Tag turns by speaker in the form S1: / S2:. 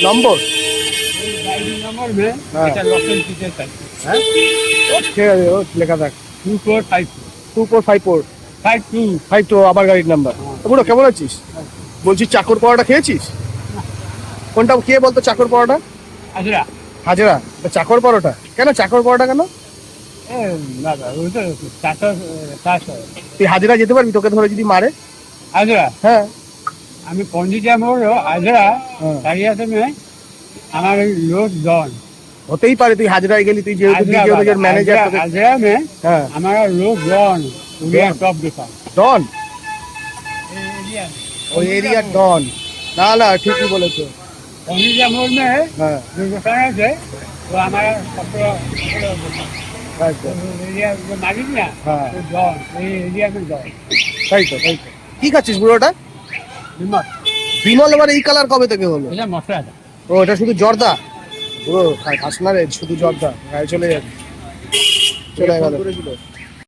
S1: নম্বর
S2: number में
S1: हाँ।
S2: এটা লোকাল টিচার থাকে
S1: হ্যাঁ ঠিক আছে ও লেখা থাক
S2: 2454
S1: 2454
S2: 52
S1: 52 আবার গাড়ির নাম্বার বুড়ো কেমন আছিস বলছি চাকর পরোটা খেয়েছিস কোনটা কে বলতো চাকর পরোটা
S2: আজরা
S1: হাজরা চাকর পরোটা কেন চাকর পরোটা কেন
S2: এ না না ওই তো টাটা টাটা
S1: তুই হাজরা যেতে পারবি তোকে ধরে যদি মারে
S2: আজরা
S1: হ্যাঁ
S2: আমি পন্ডিতা মোড় আজরা
S1: হ্যাঁ।
S2: তারিয়াতে মে আমার লোক জন
S1: হতেই পারে তুই হাজরায় গেলি তুই যেহেতু ভিডিও ম্যানেজার
S2: আজরা মে
S1: হ্যাঁ
S2: আমার লোক জন উড়িয়া টপ দেখা
S1: ডন
S2: এরিয়া
S1: ওই এরিয়ার ডন না না ঠিকই বলেছো
S2: পন্ডিতা মোড় মে
S1: হ্যাঁ
S2: जो दुकान है वो हमारा कपड़ा
S1: তাই তো
S2: एरिया जो मालिक ना
S1: हाँ।
S2: वो जॉन ये एरिया में जॉन
S1: তাই তো কি খাচ্ছিস বুড়োটা
S2: বিমল
S1: বিমল এবার এই কালার কবে থেকে হলো
S2: এটা মশলা
S1: ও এটা শুধু জর্দা পুরো খাস না রে শুধু জর্দা গায়ে চলে যাবে চলে গেল